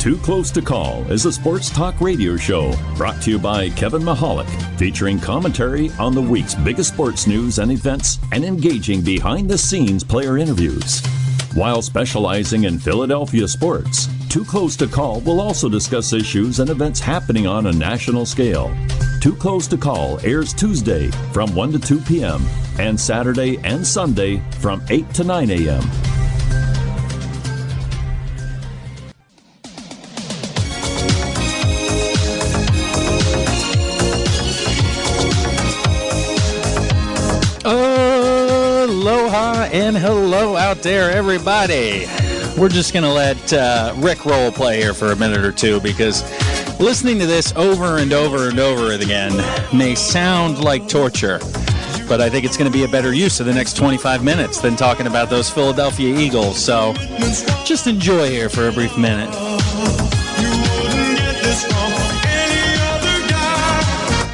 Too Close to Call is a sports talk radio show brought to you by Kevin Mahalik, featuring commentary on the week's biggest sports news and events and engaging behind-the-scenes player interviews. While specializing in Philadelphia sports, Too Close to Call will also discuss issues and events happening on a national scale. Too Close to Call airs Tuesday from 1 to 2 p.m. and Saturday and Sunday from 8 to 9 a.m. Aloha and hello out there, everybody. We're just going to let Rick Roll play here for a minute or two because listening to this over and over and over again may sound like torture, but I think it's going to be a better use of the next 25 minutes than talking about those Philadelphia Eagles. So just enjoy here for a brief minute.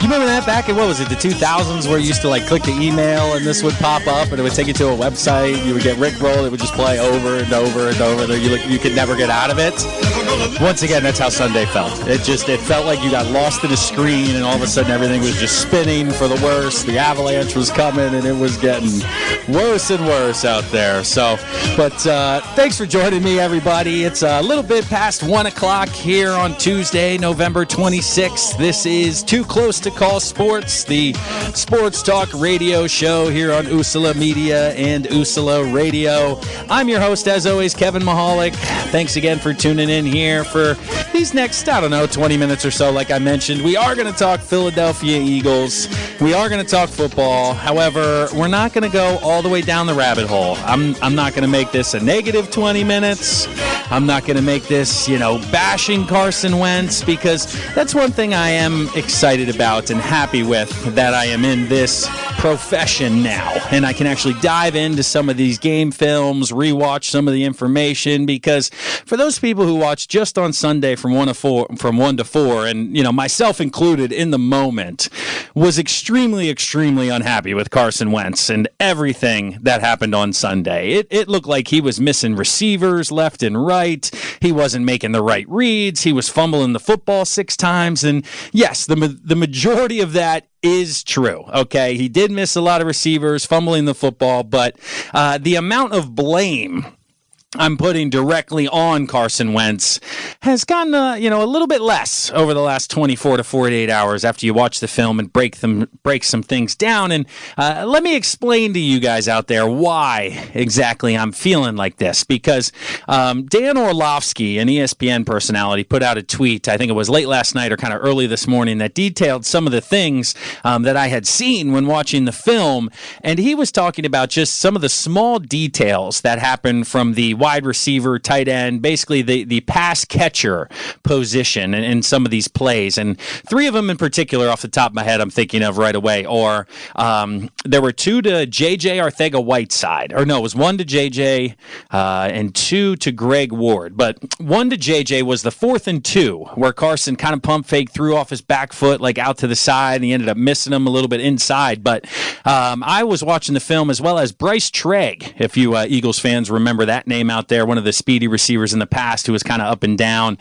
You remember that back in, what was it, the 2000s, where you used to like click the email and this would pop up and it would take you to a website. You would get Rick Roll. It would just play over and over and over. You could never get out of it. Once again, that's how Sunday felt. It felt like you got lost in a screen and all of a sudden everything was just spinning for the worse. The avalanche was coming and it was getting worse and worse out there. So, but thanks for joining me, everybody. It's a little bit past 1 o'clock here on Tuesday, November 26th. This is Too Close to Call Sports, the sports talk radio show here on USALA Media and USALA Radio. I'm your host, as always, Kevin Mahalik. Thanks again for tuning in here for these next, 20 minutes or so. Like I mentioned, we are going to talk Philadelphia Eagles. We are going to talk football. However, we're not going to go all the way down the rabbit hole. I'm not going to make this a negative 20 minutes. I'm not going to make this, bashing Carson Wentz, because that's one thing I am excited about and happy with, that I am in this profession now, and I can actually dive into some of these game films, rewatch some of the information, because for those people who watch just on Sunday from 1 to 4, and myself included in the moment, was extremely unhappy with Carson Wentz and everything that happened on Sunday. It looked like he was missing receivers left and right. He wasn't making the right reads. He was fumbling the football 6 times, and yes, the majority of that is true. Okay, he did miss a lot of receivers, fumbling the football, but the amount of blame I'm putting directly on Carson Wentz has gotten a little bit less over the last 24 to 48 hours after you watch the film and break some things down. And let me explain to you guys out there why exactly I'm feeling like this. Because Dan Orlovsky, an ESPN personality, put out a tweet, I think it was late last night or kind of early this morning, that detailed some of the things that I had seen when watching the film. And he was talking about just some of the small details that happened from the wide receiver, tight end, basically the pass catcher position in some of these plays. And 3 of them in particular off the top of my head I'm thinking of right away. Or there were 2 to J.J. Arcega-Whiteside. Or no, it was 1 to J.J. And 2 to Greg Ward. But 1 to J.J. was the 4th and 2, where Carson kind of pump fake, threw off his back foot like out to the side, and he ended up missing him a little bit inside. But I was watching the film, as well as Bryce Trigg, if you Eagles fans remember that name out there, one of the speedy receivers in the past who was kind of up and down,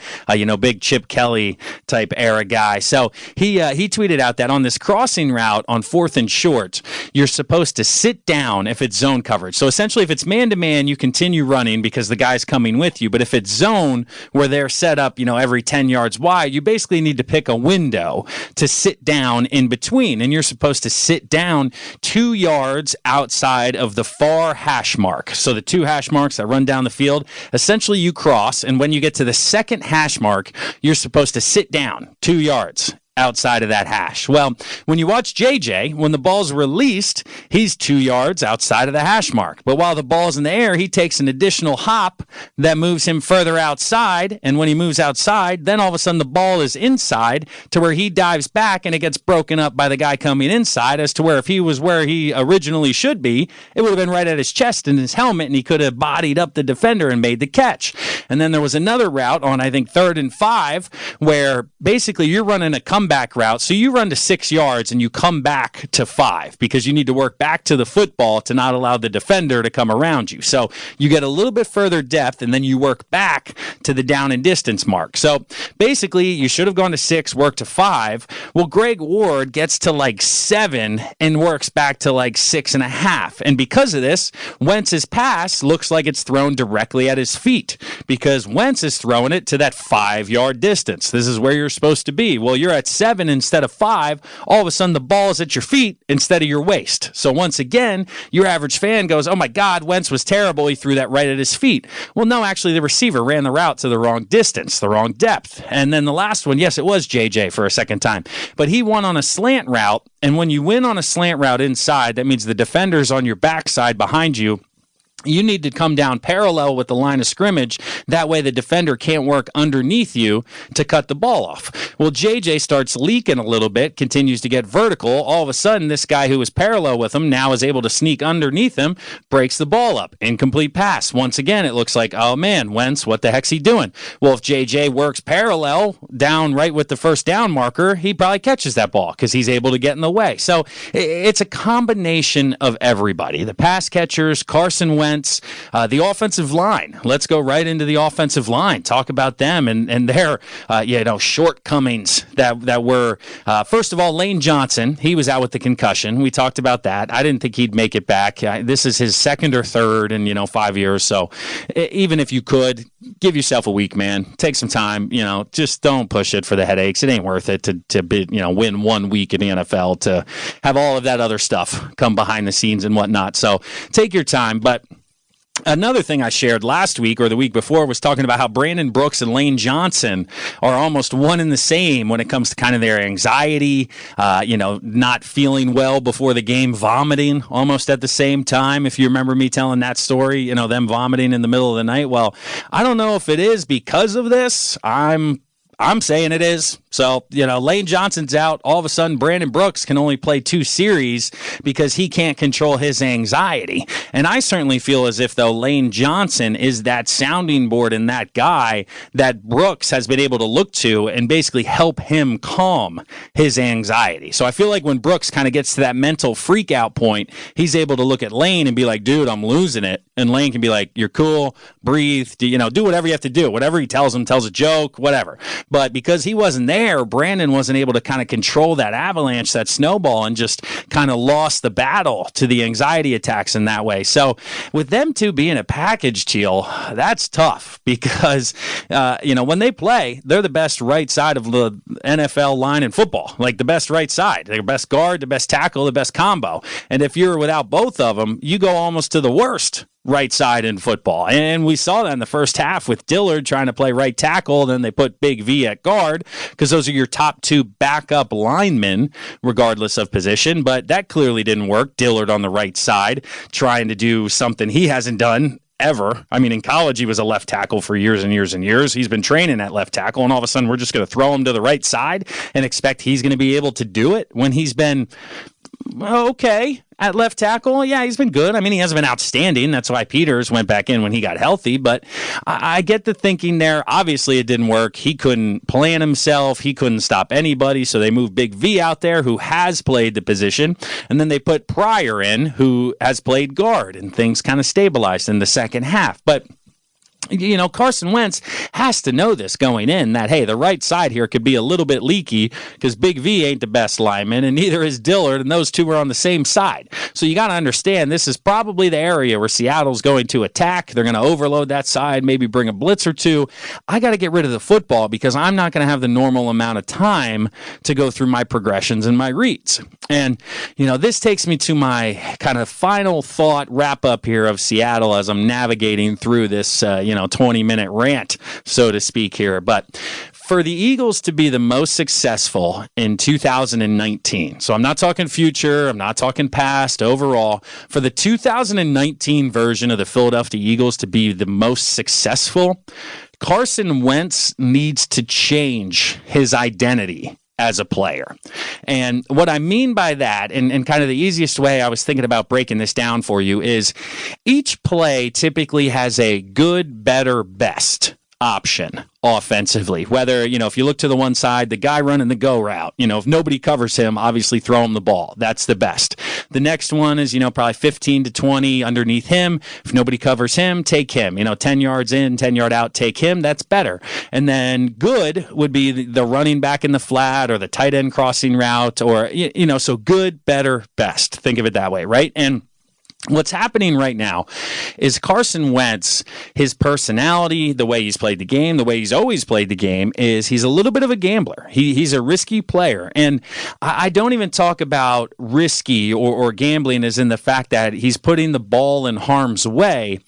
big Chip Kelly type era guy. So he tweeted out that on this crossing route on 4th and short, you're supposed to sit down if it's zone coverage. So essentially, if it's man-to-man, you continue running because the guy's coming with you. But if it's zone, where they're set up, every 10 yards wide, you basically need to pick a window to sit down in between. And you're supposed to sit down 2 yards outside of the far hash mark. So the 2 hash marks that run down the field, essentially you cross, and when you get to the second hash mark, you're supposed to sit down 2 yards outside of that hash. Well, when you watch JJ, when the ball's released, he's 2 yards outside of the hash mark. But while the ball's in the air, he takes an additional hop that moves him further outside. And when he moves outside, then all of a sudden the ball is inside to where he dives back and it gets broken up by the guy coming inside, as to where if he was where he originally should be, it would have been right at his chest and his helmet, and he could have bodied up the defender and made the catch. And then there was another route on, I think, 3rd and 5, where basically you're running a comeback route. So you run to 6 yards and you come back to 5 because you need to work back to the football to not allow the defender to come around you. So you get a little bit further depth and then you work back to the down and distance mark. So basically you should have gone to 6, worked to 5. Well, Greg Ward gets to like 7 and works back to like 6.5. And because of this, Wentz's pass looks like it's thrown directly at his feet because Wentz is throwing it to that 5-yard distance. This is where you're supposed to be. Well, you're at 7 instead of 5. All of a sudden, the ball is at your feet instead of your waist. So once again, your average fan goes, oh my God, Wentz was terrible. He threw that right at his feet. Well, no, actually, the receiver ran the route to the wrong distance, the wrong depth. And then the last one, yes, it was JJ for a second time. But he won on a slant route. And when you win on a slant route inside, that means the defender's on your backside behind you. You need to come down parallel with the line of scrimmage. That way the defender can't work underneath you to cut the ball off. Well, JJ starts leaking a little bit, continues to get vertical. All of a sudden, this guy who was parallel with him now is able to sneak underneath him, breaks the ball up. Incomplete pass. Once again, it looks like, oh man, Wentz, what the heck's he doing? Well, if JJ works parallel down right with the first down marker, he probably catches that ball because he's able to get in the way. So it's a combination of everybody. The pass catchers, Carson Wentz, the offensive line. Let's go right into the offensive line. Talk about them and their shortcomings that were first of all, Lane Johnson. He was out with the concussion. We talked about that. I didn't think he'd make it back. This is his second or third in 5 years. So even if you could give yourself a week, man, take some time. Just don't push it for the headaches. It ain't worth it to be, win 1 week in the NFL to have all of that other stuff come behind the scenes and whatnot. So take your time, but. Another thing I shared last week or the week before was talking about how Brandon Brooks and Lane Johnson are almost one and the same when it comes to kind of their anxiety, not feeling well before the game, vomiting almost at the same time. If you remember me telling that story, them vomiting in the middle of the night. Well, I don't know if it is because of this. I'm saying it is. So, Lane Johnson's out. All of a sudden, Brandon Brooks can only play 2 series because he can't control his anxiety. And I certainly feel as if, though, Lane Johnson is that sounding board and that guy that Brooks has been able to look to and basically help him calm his anxiety. So I feel like when Brooks kind of gets to that mental freak out point, he's able to look at Lane and be like, dude, I'm losing it. And Lane can be like, you're cool, breathe, do whatever you have to do. Whatever he tells him, tells a joke, whatever. But because he wasn't there, Brandon wasn't able to kind of control that avalanche, that snowball, and just kind of lost the battle to the anxiety attacks in that way. So with them two being a package deal, that's tough because, when they play, they're the best right side of the NFL line in football, like the best right side, the best guard, the best tackle, the best combo. And if you're without both of them, you go almost to the worst right side in football. And we saw that in the first half with Dillard trying to play right tackle. Then they put Big V at guard because those are your top 2 backup linemen, regardless of position. But that clearly didn't work. Dillard on the right side trying to do something he hasn't done ever. I mean, in college, he was a left tackle for years and years and years. He's been training at left tackle, and all of a sudden, we're just going to throw him to the right side and expect he's going to be able to do it when he's been okay at left tackle. Yeah, he's been good. I mean, he hasn't been outstanding. That's why Peters went back in when he got healthy. But I get the thinking there. Obviously, it didn't work. He couldn't plan himself. He couldn't stop anybody. So they moved Big V out there, who has played the position. And then they put Pryor in, who has played guard. And things kind of stabilized in the second half. But Carson Wentz has to know this going in, that, hey, the right side here could be a little bit leaky because Big V ain't the best lineman, and neither is Dillard, and those two are on the same side. So you got to understand this is probably the area where Seattle's going to attack. They're going to overload that side, maybe bring a blitz or two. I got to get rid of the football because I'm not going to have the normal amount of time to go through my progressions and my reads. And, this takes me to my kind of final thought wrap-up here of Seattle as I'm navigating through this, 20-minute rant, so to speak here. But for the Eagles to be the most successful in 2019, so I'm not talking future, I'm not talking past, overall, for the 2019 version of the Philadelphia Eagles to be the most successful, Carson Wentz needs to change his identity as a player. And what I mean by that, and kind of the easiest way I was thinking about breaking this down for you, is each play typically has a good, better, best option offensively. Whether, if you look to the one side, the guy running the go route, if nobody covers him, obviously throw him the ball. That's the best. The next one is, probably 15 to 20 underneath him. If nobody covers him, take him. 10 yards in, 10 yard out, take him. That's better. And then good would be the running back in the flat or the tight end crossing route or, so good, better, best. Think of it that way, right? And what's happening right now is Carson Wentz, his personality, the way he's played the game, the way he's always played the game, is he's a little bit of a gambler. He's a risky player. And I don't even talk about risky or gambling as in the fact that he's putting the ball in harm's way.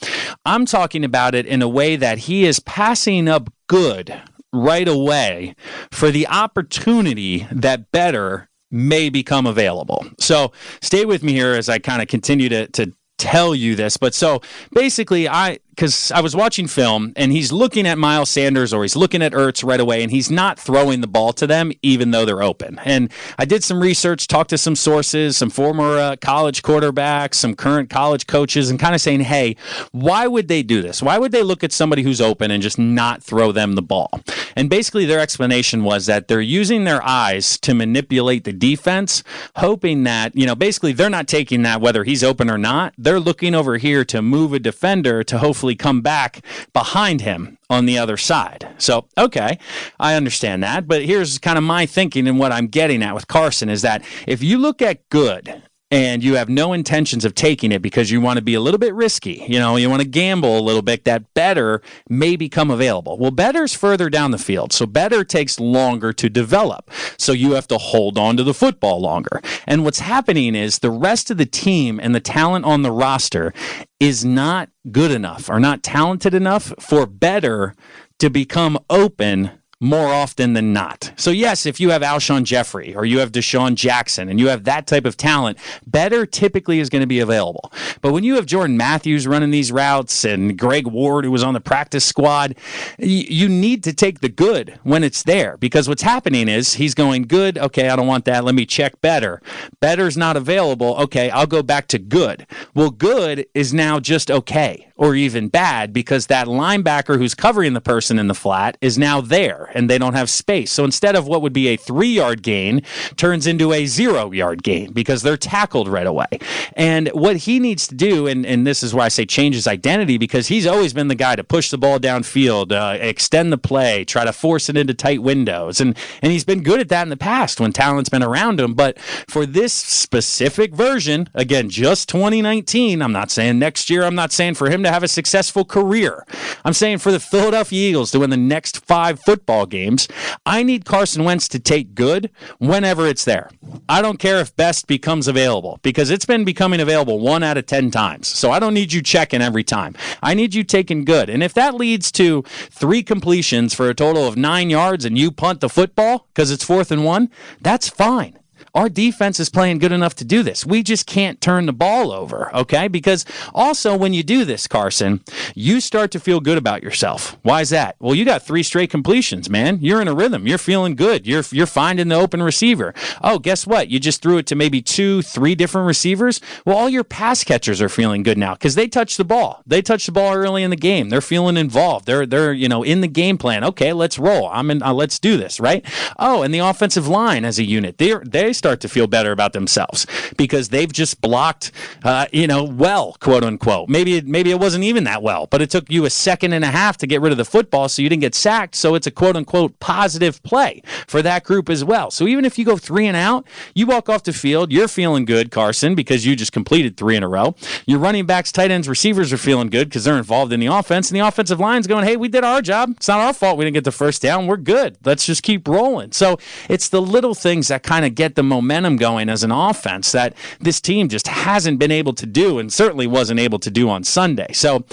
I'm talking about it in a way that he is passing up good right away for the opportunity that better may become available. So stay with me here as I kind of continue to tell you this. But so basically, because I was watching film and he's looking at Miles Sanders or he's looking at Ertz right away and he's not throwing the ball to them even though they're open. And I did some research, talked to some sources, some former college quarterbacks, some current college coaches, and kind of saying, hey, why would they do this? Why would they look at somebody who's open and just not throw them the ball? And basically their explanation was that they're using their eyes to manipulate the defense, hoping that, basically they're not taking that whether he's open or not. They're looking over here to move a defender to hopefully come back behind him on the other side. So, okay, I understand that. But here's kind of my thinking and what I'm getting at with Carson is that if you look at good and you have no intentions of taking it because you want to be a little bit risky, you want to gamble a little bit, that better may become available. Well, better's further down the field, so better takes longer to develop. So you have to hold on to the football longer. And what's happening is the rest of the team and the talent on the roster is not good enough or not talented enough for better to become open more often than not. So yes, if you have Alshon Jeffrey or you have Deshaun Jackson and you have that type of talent, better typically is going to be available. But when you have Jordan Matthews running these routes and Greg Ward, who was on the practice squad, you need to take the good when it's there because what's happening is he's going good. Okay, I don't want that. Let me check better. Better's not available. Okay, I'll go back to good. Well, good is now just okay or even bad because that linebacker who's covering the person in the flat is now there and they don't have space. So instead of what would be a 3-yard gain, turns into a 0-yard gain because they're tackled right away. And what he needs to do, and this is why I say change his identity, because he's always been the guy to push the ball downfield, extend the play, try to force it into tight windows. And he's been good at that in the past when talent's been around him. But for this specific version, again, just 2019, I'm not saying next year, I'm not saying for him to have a successful career. I'm saying for the Philadelphia Eagles to win the next 5 football games, I need Carson Wentz to take good whenever it's there. I don't care if best becomes available because it's been becoming available 1 out of 10 times. So I don't need you checking every time. I need you taking good. And if that leads to 3 completions for a total of 9 yards and you punt the football because it's 4th and 1, that's fine. Our defense is playing good enough to do this. We just can't turn the ball over, okay? Because also when you do this, Carson, you start to feel good about yourself. Why is that? Well, you got 3 straight completions, man. You're in a rhythm. You're feeling good. You're finding the open receiver. Oh, guess what? You just threw it to maybe 2, 3 different receivers. Well, all your pass catchers are feeling good now because they touched the ball. They touched the ball early in the game. They're feeling involved. They're in the game plan. Okay, let's roll. Let's do this, right? Oh, and the offensive line as a unit, they start to feel better about themselves because they've just blocked, well, quote unquote. Maybe it wasn't even that well, but it took you a second and a half to get rid of the football so you didn't get sacked. So it's a quote unquote positive play for that group as well. So even if you go 3 and out, you walk off the field, you're feeling good, Carson, because you just completed 3 in a row. Your running backs, tight ends, receivers are feeling good because they're involved in the offense, and the offensive line's going, hey, we did our job. It's not our fault we didn't get the first down. We're good. Let's just keep rolling. So it's the little things that kind of get the momentum going as an offense that this team just hasn't been able to do and certainly wasn't able to do on Sunday. So,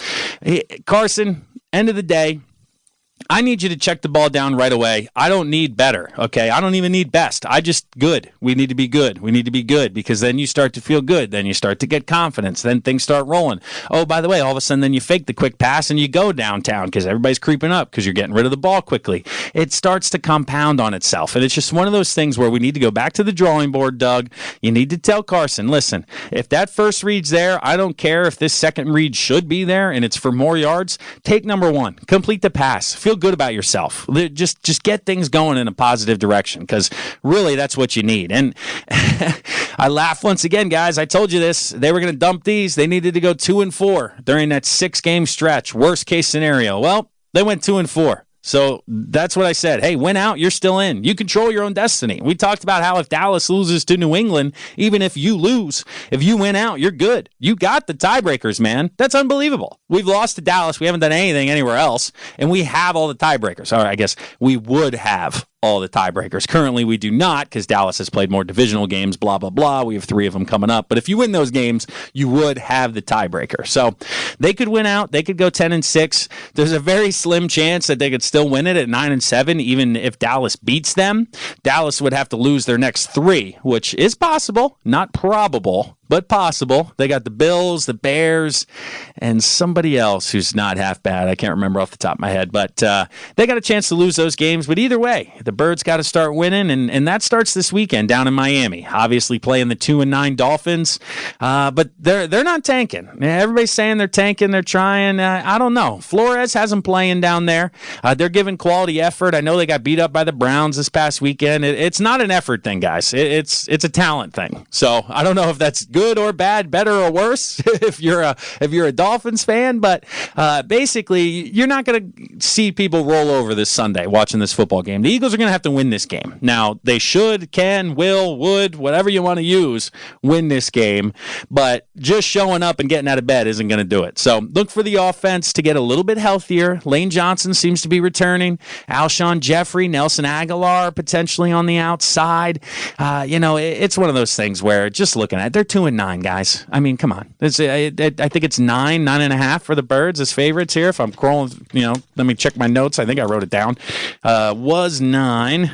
Carson, end of the day, I need you to check the ball down right away. I don't need better, okay? I don't even need best. I just good. We need to be good. We need to be good because then you start to feel good. Then you start to get confidence. Then things start rolling. Oh, by the way, all of a sudden then you fake the quick pass and you go downtown because everybody's creeping up because you're getting rid of the ball quickly. It starts to compound on itself. And it's just one of those things where we need to go back to the drawing board, Doug. You need to tell Carson, listen, if that first read's there, I don't care if this second read should be there and it's for more yards. Take number 1. Complete the pass. Feel feel good about yourself. Just get things going in a positive direction, because really that's what you need. And I laugh once again, guys. I told you this. They were going to dump these. They needed to go 2-4 during that 6-game stretch. Worst case scenario. Well, they went 2-4. So that's what I said. Hey, win out, you're still in. You control your own destiny. We talked about how if Dallas loses to New England, even if you lose, if you win out, you're good. You got the tiebreakers, man. That's unbelievable. We've lost to Dallas. We haven't done anything anywhere else, and we have all the tiebreakers. All right, I guess we would have all the tiebreakers. Currently, we do not, because Dallas has played more divisional games, blah, blah, blah. We have 3 of them coming up. But if you win those games, you would have the tiebreaker. So they could win out. They could go 10-6. There's a very slim chance that they could still win it at 9-7, even if Dallas beats them. Dallas would have to lose their next 3, which is possible, not probable, but possible. They got the Bills, the Bears, and somebody else who's not half bad. I can't remember off the top of my head, but they got a chance to lose those games. But either way, the Birds got to start winning, and that starts this weekend down in Miami. Obviously playing the 2-9 Dolphins, but they're not tanking. Everybody's saying they're tanking, they're trying. I don't know. Flores has them playing down there. They're giving quality effort. I know they got beat up by the Browns this past weekend. It's not an effort thing, guys. It's a talent thing. So I don't know if that's good or bad, better or worse if you're a Dolphins fan, but basically you're not going to see people roll over this Sunday watching this football game. The Eagles are going to have to win this game. Now, they should, can, will, would, whatever you want to use, win this game, but just showing up and getting out of bed isn't going to do it. So look for the offense to get a little bit healthier. Lane Johnson seems to be returning. Alshon Jeffrey, Nelson Aguilar potentially on the outside. It's one of those things where just looking at it, they're 2-9, guys. I mean, come on. I think it's 9.5 for the Birds as favorites here. If I'm scrolling, let me check my notes. I think I wrote it down. Was 9.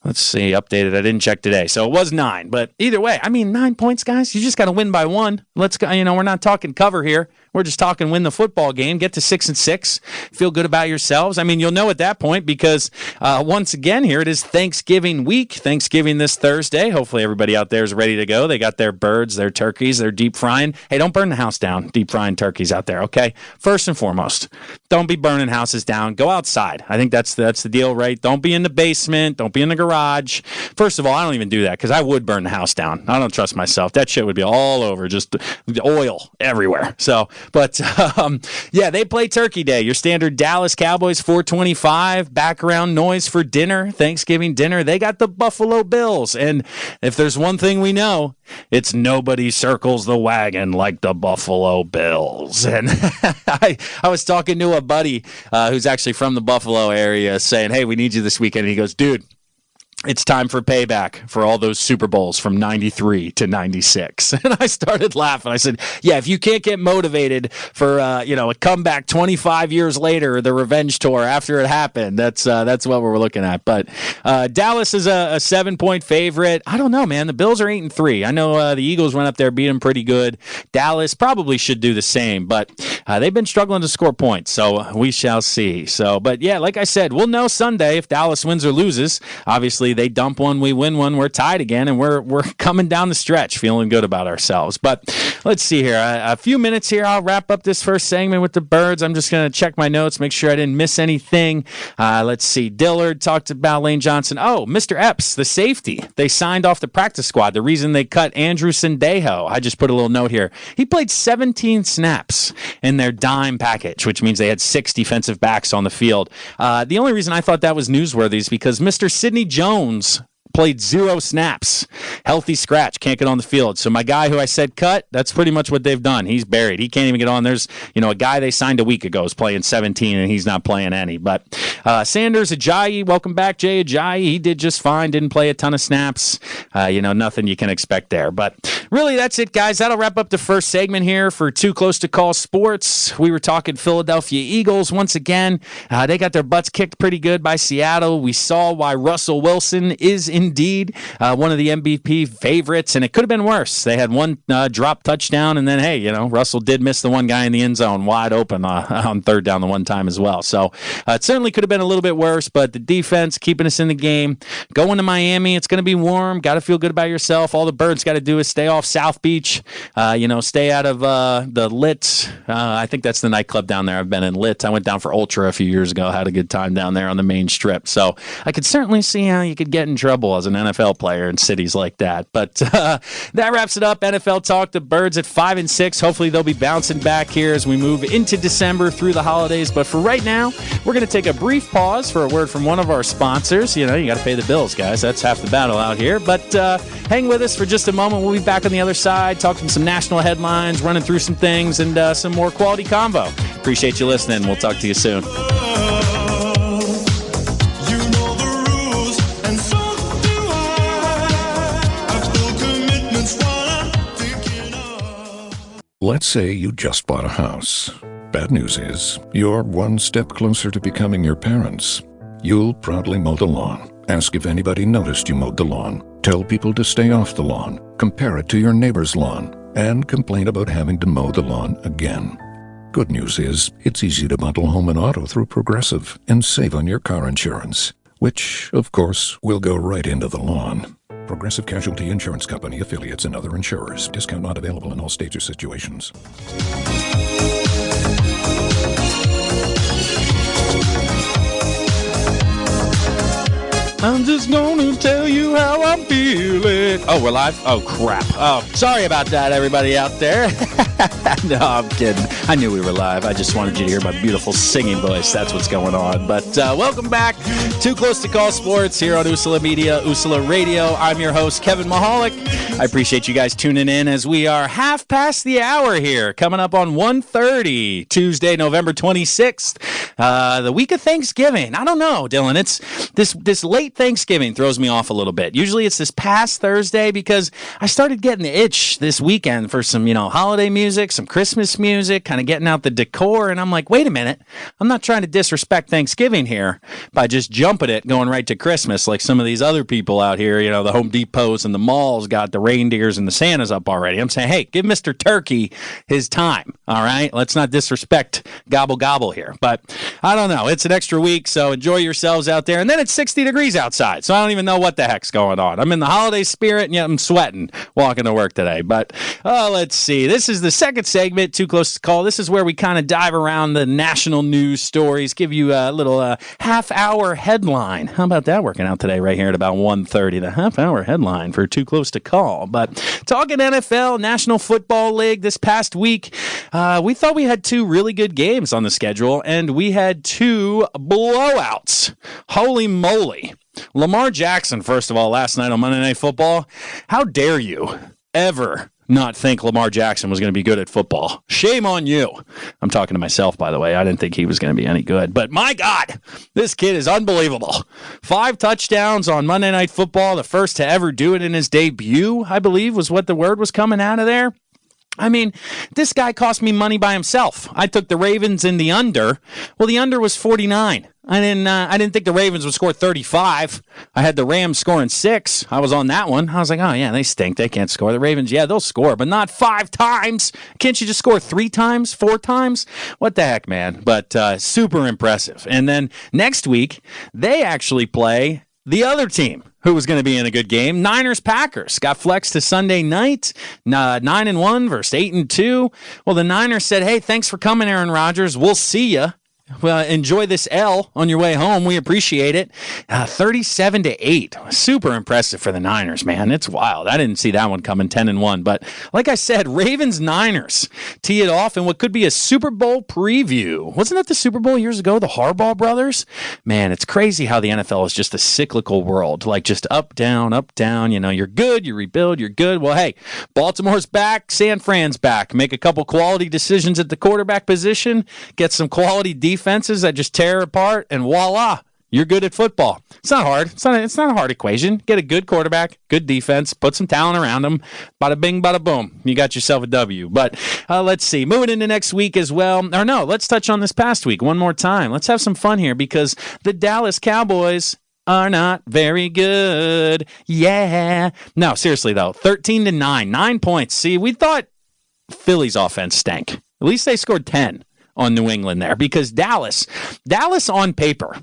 Let's see, updated. I didn't check today. So it was 9. But either way, 9 points, guys. You just got to win by 1. Let's go. We're not talking cover here. We're just talking win the football game, get to 6-6, feel good about yourselves. You'll know at that point because once again here it is Thanksgiving week. Thanksgiving this Thursday. Hopefully everybody out there is ready to go. They got their birds, their turkeys, their deep frying. Hey, don't burn the house down, deep frying turkeys out there, okay? First and foremost, don't be burning houses down. Go outside. I think that's the deal, right? Don't be in the basement. Don't be in the garage. First of all, I don't even do that because I would burn the house down. I don't trust myself. That shit would be all over, just the oil everywhere. So, but they play Turkey Day. Your standard Dallas Cowboys 425. Background noise for dinner, Thanksgiving dinner. They got the Buffalo Bills. And if there's one thing we know, it's nobody circles the wagon like the Buffalo Bills. And I was talking to a buddy who's actually from the Buffalo area saying, hey, we need you this weekend. And he goes, dude, it's time for payback for all those Super Bowls from 93 to 96. And I started laughing. I said, yeah, if you can't get motivated for, a comeback 25 years later, the revenge tour after it happened, that's what we're looking at. But Dallas is a 7-point favorite. I don't know, man. The Bills are 8-3. I know the Eagles went up there, beat them pretty good. Dallas probably should do the same, but they've been struggling to score points. So we shall see. So, but yeah, like I said, we'll know Sunday if Dallas wins or loses. Obviously, they dump one, we win one, we're tied again, and we're coming down the stretch feeling good about ourselves. But let's see here. A few minutes here. I'll wrap up this first segment with the Birds. I'm just going to check my notes, make sure I didn't miss anything. Let's see. Dillard talked about Lane Johnson. Oh, Mr. Epps, the safety. They signed off the practice squad. The reason they cut Andrew Sendejo, I just put a little note here. He played 17 snaps in their dime package, which means they had 6 defensive backs on the field. The only reason I thought that was newsworthy is because Mr. Sidney Jones played 0 snaps. Healthy scratch. Can't get on the field. So my guy who I said cut, that's pretty much what they've done. He's buried. He can't even get on. There's, a guy they signed a week ago is playing 17 and he's not playing any. But Sanders Ajayi, welcome back, Jay Ajayi. He did just fine. Didn't play a ton of snaps. Nothing you can expect there. But really, that's it, guys. That'll wrap up the first segment here for Too Close to Call Sports. We were talking Philadelphia Eagles once again. They got their butts kicked pretty good by Seattle. We saw why Russell Wilson is in indeed one of the MVP favorites, and it could have been worse. They had one drop touchdown, and then, hey, Russell did miss the one guy in the end zone wide open on third down the one time as well. So it certainly could have been a little bit worse, but the defense keeping us in the game. Going to Miami, it's going to be warm. Got to feel good about yourself. All the Birds got to do is stay off South Beach, stay out of the Lit. I think that's the nightclub down there. I've been in Lit. I went down for Ultra a few years ago. Had a good time down there on the main strip. So I could certainly see how you could get in trouble as an NFL player in cities like that. But that wraps it up. NFL Talk. The Birds at 5-6. Hopefully they'll be bouncing back here as we move into December through the holidays. But for right now, we're going to take a brief pause for a word from one of our sponsors. You got to pay the bills, guys. That's half the battle out here. But hang with us for just a moment. We'll be back on the other side, talking some national headlines, running through some things, and some more quality convo. Appreciate you listening. We'll talk to you soon. Let's say you just bought a house. Bad news is, you're one step closer to becoming your parents. You'll proudly mow the lawn. Ask if anybody noticed you mowed the lawn. Tell people to stay off the lawn. Compare it to your neighbor's lawn. And complain about having to mow the lawn again. Good news is, it's easy to bundle home and auto through Progressive and save on your car insurance, which, of course, will go right into the lawn. Progressive Casualty Insurance Company, affiliates, and other insurers. Discount not available in all states or situations. I'm just gonna tell you how I'm feeling. Oh, we're live? Oh, crap. Oh, sorry about that, everybody out there. No, I'm kidding. I knew we were live. I just wanted you to hear my beautiful singing voice. That's what's going on. But welcome back. Too Close to Call Sports here on USALA Media, USALA Radio. I'm your host, Kevin Mahalik. I appreciate you guys tuning in as we are half past the hour here, coming up on 1:30, Tuesday, November 26th, the week of Thanksgiving. I don't know, Dylan. It's this late Thanksgiving throws me off a little bit. Usually it's this past Thursday because I started getting the itch this weekend for some, holiday music, some Christmas music, kind of getting out the decor. And I'm like, wait a minute. I'm not trying to disrespect Thanksgiving here by just jumping it, going right to Christmas like some of these other people out here, the Home Depots and the malls got the reindeers and the Santas up already. I'm saying, hey, give Mr. Turkey his time. All right. Let's not disrespect gobble gobble here. But I don't know. It's an extra week. So enjoy yourselves out there. And then it's 60 degrees outside. So I don't even know what the heck's going on. I'm in the holiday spirit and yet I'm sweating walking to work today. But let's see. This is the second segment, Too Close to Call. This is where we kind of dive around the national news stories, give you a little half-hour headline. How about that working out today right here at about 1:30, the half-hour headline for Too Close to Call. But talking NFL, National Football League, this past week, we thought we had two really good games on the schedule, and we had two blowouts. Holy moly. Lamar Jackson, first of all, last night on Monday Night Football. How dare you ever not think Lamar Jackson was going to be good at football? Shame on you. I'm talking to myself, by the way. I didn't think he was going to be any good. But my God, this kid is unbelievable. 5 touchdowns on Monday Night Football, the first to ever do it in his debut, I believe was what the word was coming out of there. I mean, this guy cost me money by himself. I took the Ravens in the under. Well, the under was 49. I didn't think the Ravens would score 35. I had the Rams scoring 6. I was on that one. I was like, oh, yeah, they stink. They can't score. The Ravens, yeah, they'll score, but not 5 times. Can't you just score 3 times, 4 times? What the heck, man? But super impressive. And then next week, they actually play the other team who was going to be in a good game. Niners-Packers got flexed to Sunday night, 9-1 versus 8-2. Well, the Niners said, hey, thanks for coming, Aaron Rodgers. We'll see ya. Well, enjoy this L on your way home. We appreciate it. 37-8. Super impressive for the Niners, man. It's wild. I didn't see that one coming, 10-1. But like I said, Ravens-Niners tee it off in what could be a Super Bowl preview. Wasn't that the Super Bowl years ago, the Harbaugh brothers? Man, it's crazy how the NFL is just a cyclical world. Like just up, down, up, down. You're good, you rebuild, you're good. Well, hey, Baltimore's back, San Fran's back. Make a couple quality decisions at the quarterback position, get some quality defenses that just tear apart, and voila, you're good at football. It's not hard. It's not a hard equation. Get a good quarterback, good defense, put some talent around them. Bada bing, bada boom. You got yourself a W. But let's see. Moving into next week as well. Or no, let's touch on this past week one more time. Let's have some fun here because the Dallas Cowboys are not very good. Yeah. No, seriously, though. 13-9. 9 points. See, we thought Philly's offense stank. At least they scored 10 on New England there because Dallas on paper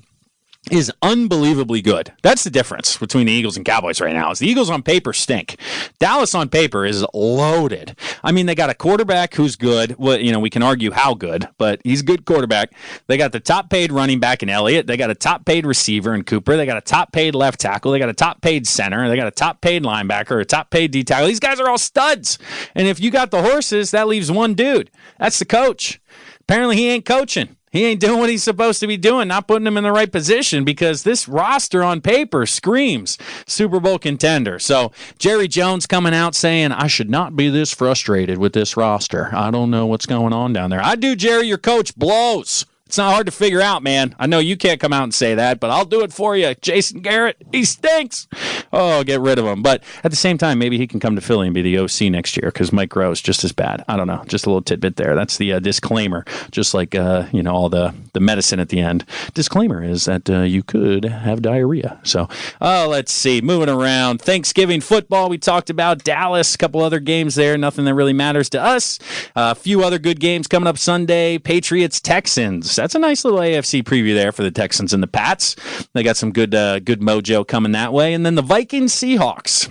is unbelievably good. That's the difference between the Eagles and Cowboys right now. Is the Eagles on paper stink. Dallas on paper is loaded. I mean, they got a quarterback who's good. Well, we can argue how good, but he's a good quarterback. They got the top-paid running back in Elliott. They got a top-paid receiver in Cooper. They got a top-paid left tackle. They got a top-paid center. They got a top-paid linebacker, a top-paid D tackle. These guys are all studs. And if you got the horses, that leaves one dude. That's the coach. Apparently, he ain't coaching. He ain't doing what he's supposed to be doing, not putting him in the right position because this roster on paper screams Super Bowl contender. So Jerry Jones coming out saying, I should not be this frustrated with this roster. I don't know what's going on down there. I do, Jerry. Your coach blows. It's not hard to figure out, man. I know you can't come out and say that, but I'll do it for you. Jason Garrett, he stinks. Oh, get rid of him. But at the same time, maybe he can come to Philly and be the OC next year because Mike Groh's just as bad. I don't know. Just a little tidbit there. That's the disclaimer. Just like, all the medicine at the end. Disclaimer is that you could have diarrhea. So let's see. Moving around. Thanksgiving football. We talked about Dallas. A couple other games there. Nothing that really matters to us. A few other good games coming up Sunday. Patriots, Texans. That's a nice little AFC preview there for the Texans and the Pats. They got some good mojo coming that way. And then the Vikings, Seahawks.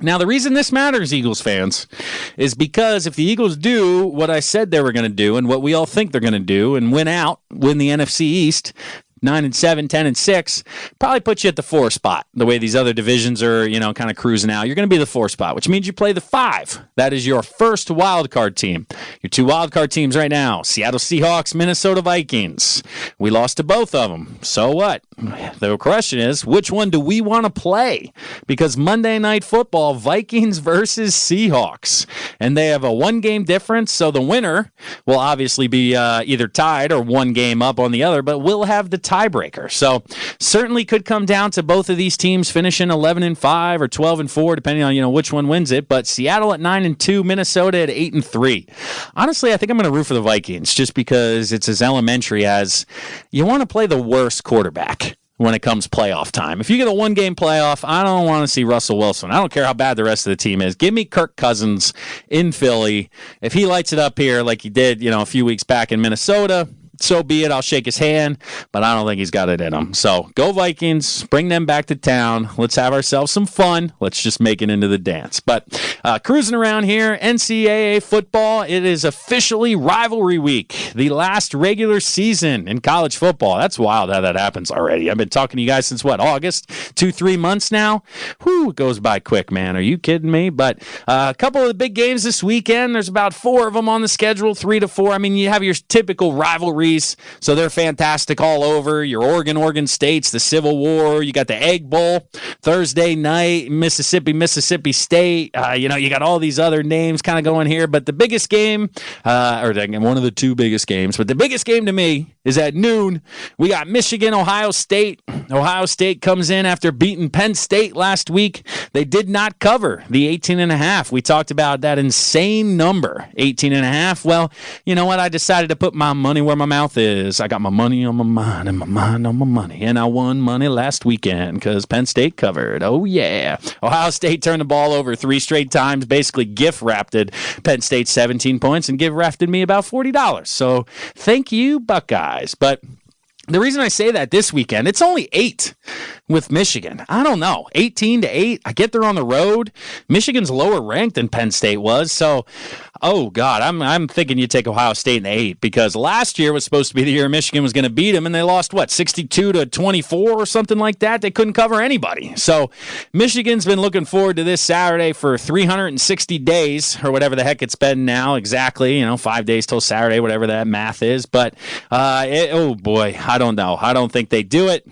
Now, the reason this matters, Eagles fans, is because if the Eagles do what I said they were going to do and what we all think they're going to do and win the NFC East, 9-7, 10-6, probably put you at the 4 spot. The way these other divisions are, kind of cruising out, you're going to be the 4 spot, which means you play the 5. That is your first wild card team. Your 2 wild card teams right now: Seattle Seahawks, Minnesota Vikings. We lost to both of them. So what? The question is, which one do we want to play? Because Monday Night Football, Vikings versus Seahawks, and they have a 1-game difference. So the winner will obviously be either tied or 1 game up on the other, but we'll have the tiebreaker. So certainly could come down to both of these teams finishing 11-5 or 12-4, depending on which one wins it. But Seattle at 9-2, Minnesota at 8-3. Honestly, I think I'm going to root for the Vikings just because it's as elementary as you want to play the worst quarterback when it comes playoff time. If you get a 1-game playoff, I don't want to see Russell Wilson. I don't care how bad the rest of the team is. Give me Kirk Cousins in Philly. If he lights it up here like he did, a few weeks back in Minnesota, so be it. I'll shake his hand, but I don't think he's got it in him. So go Vikings. Bring them back to town. Let's have ourselves some fun. Let's just make it into the dance. But cruising around here, NCAA football, it is officially rivalry week. The last regular season in college football. That's wild how that happens already. I've been talking to you guys since, August? 2-3 months now? Whew, it goes by quick, man. Are you kidding me? But a couple of the big games this weekend. There's about 4 of them on the schedule, 3 to 4. I mean, you have your typical rivalry. So they're fantastic all over. Your Oregon States, the Civil War. You got the Egg Bowl Thursday night, Mississippi State. You got all these other names kind of going here. But the biggest game, or one of the 2 biggest games, but the biggest game to me is at noon. We got Michigan, Ohio State. Ohio State comes in after beating Penn State last week. They did not cover the 18.5. We talked about that insane number, 18.5. Well, you know what? I decided to put my money where my mouth is. I got my money on my mind and my mind on my money. And I won money last weekend because Penn State covered. Oh, yeah. Ohio State turned the ball over 3 straight times, basically gift-wrapped Penn State 17 points and gift-wrapped me about $40. So thank you, Buckeyes. But the reason I say that this weekend, it's only 8 with Michigan. I don't know. 18-8. I get there on the road. Michigan's lower ranked than Penn State was. So, oh, God, I'm thinking you take Ohio State in 8 because last year was supposed to be the year Michigan was going to beat them, and they lost, 62-24 or something like that? They couldn't cover anybody. So Michigan's been looking forward to this Saturday for 360 days or whatever the heck it's been now exactly, 5 days till Saturday, whatever that math is. But, oh, boy, I don't know. I don't think they do it.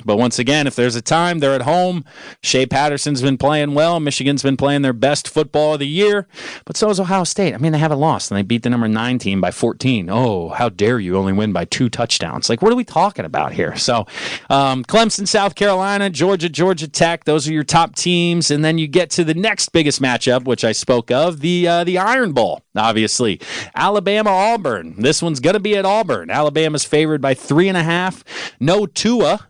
But once again, if there's a time, they're at home. Shea Patterson's been playing well. Michigan's been playing their best football of the year. But so is Ohio State. I mean, they haven't lost, and they beat the number 9 team by 14. Oh, how dare you only win by 2 touchdowns. What are we talking about here? So Clemson, South Carolina, Georgia Tech, those are your top teams. And then you get to the next biggest matchup, which I spoke of, the Iron Bowl, obviously. Alabama, Auburn. This one's going to be at Auburn. Alabama's favored by 3.5. No Tua.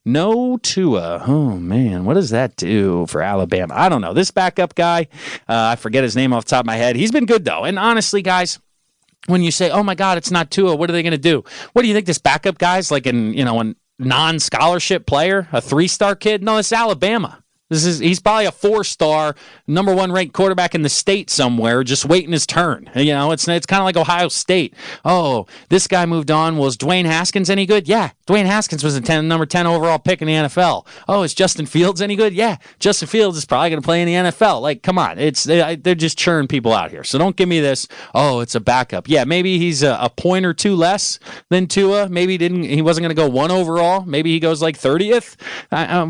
No Tua. Oh, man. What does that do for Alabama? I don't know. This backup guy, I forget his name off the top of my head. He's been good, though. And honestly, guys, when you say, oh, my God, it's not Tua, what are they going to do? What do you think this backup guy's like a non-scholarship player, a 3-star kid? No, it's Alabama. He's probably a 4-star, number 1 ranked quarterback in the state somewhere, just waiting his turn. It's kind of like Ohio State. Oh, this guy moved on. Was Dwayne Haskins any good? Yeah, Dwayne Haskins was a number 10 overall pick in the NFL. Oh, is Justin Fields any good? Yeah, Justin Fields is probably going to play in the NFL. Like, come on, they're just churning people out here. So don't give me this. Oh, it's a backup. Yeah, maybe he's a point or two less than Tua. Maybe he wasn't going to go 1 overall. Maybe he goes like 30th.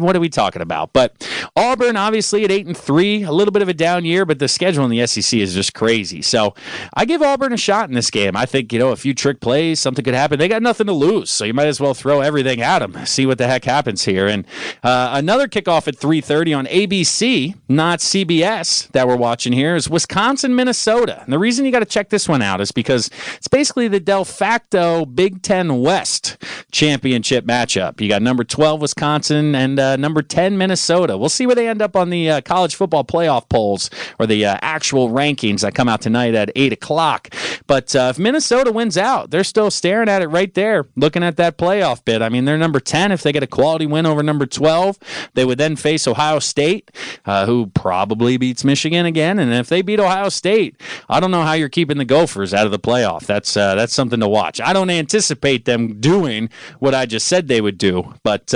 What are we talking about? But Auburn, obviously, at 8-3, a little bit of a down year, but the schedule in the SEC is just crazy. So I give Auburn a shot in this game. I think, a few trick plays, something could happen. They got nothing to lose, so you might as well throw everything at them, see what the heck happens here. And another kickoff at 3:30 on ABC, not CBS, that we're watching here, is Wisconsin, Minnesota. And the reason you got to check this one out is because it's basically the de facto Big Ten West championship matchup. You got number 12 Wisconsin and number 10 Minnesota. We'll see where they end up on the college football playoff polls or the actual rankings that come out tonight at 8 o'clock. But if Minnesota wins out, they're still staring at it right there, looking at that playoff bid. I mean, they're number 10. If they get a quality win over number 12, they would then face Ohio State, who probably beats Michigan again. And if they beat Ohio State, I don't know how you're keeping the Gophers out of the playoff. That's something to watch. I don't anticipate them doing what I just said they would do, but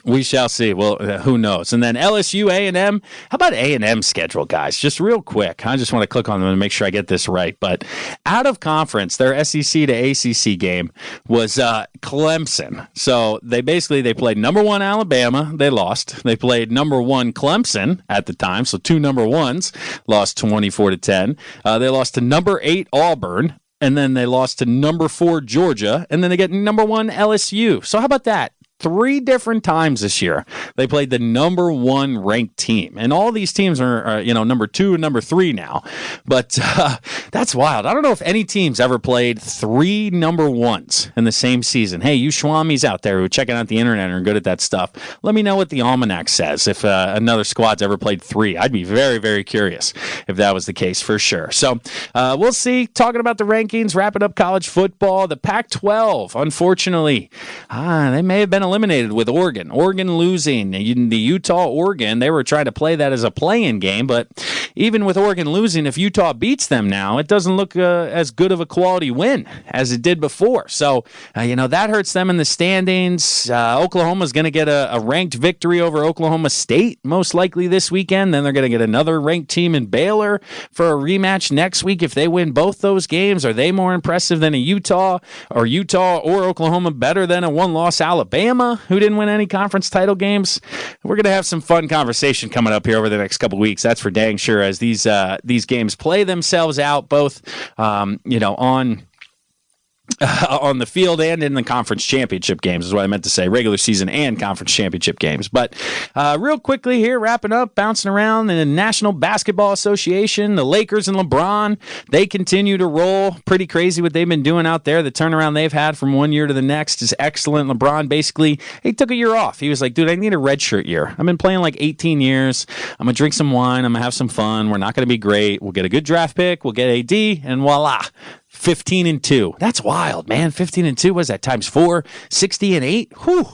we shall see. Well, who knows? And then LSU, A&M. How about A&M's schedule, guys? Just real quick. I just want to click on them and make sure I get this right. But out of conference, their SEC to ACC game was Clemson. So they played number 1 Alabama. They lost. They played number 1 Clemson at the time. So 2 number 1s lost 24-10. They lost to number 8 Auburn. And then they lost to number 4 Georgia. And then they get number 1 LSU. So how about that? 3 different times this year they played the number 1 ranked team, and all these teams are number 2 and number 3 now. But that's wild. I don't know if any team's ever played 3 number 1s in the same season. Hey, you Schwammies out there who are checking out the internet and are good at that stuff, let me know what the almanac says if another squad's ever played 3. I'd be very, very curious if that was the case for sure. So we'll see. Talking about the rankings, wrapping up college football, the Pac-12, unfortunately, they may have been eliminated with Oregon. Oregon losing. The Utah-Oregon, they were trying to play that as a play-in game, but even with Oregon losing, if Utah beats them now, it doesn't look as good of a quality win as it did before. So, that hurts them in the standings. Oklahoma's going to get a ranked victory over Oklahoma State, most likely this weekend. Then they're going to get another ranked team in Baylor for a rematch next week. If they win both those games, are they more impressive than a Utah or Oklahoma better than a 1-loss Alabama, who didn't win any conference title games? We're going to have some fun conversation coming up here over the next couple weeks. That's for dang sure, as these games play themselves out, both on the field and in the conference championship games is what I meant to say, regular season and conference championship games. But real quickly here, wrapping up, bouncing around in the National Basketball Association, the Lakers and LeBron, they continue to roll. Pretty crazy what they've been doing out there. The turnaround they've had from one year to the next is excellent. LeBron basically, he took a year off. He was like, dude, I need a redshirt year. I've been playing like 18 years. I'm going to drink some wine. I'm going to have some fun. We're not going to be great. We'll get a good draft pick. We'll get AD, and voila. 15-2. That's wild, man. 15-2. What is that? Times 4, 60-8. Whew.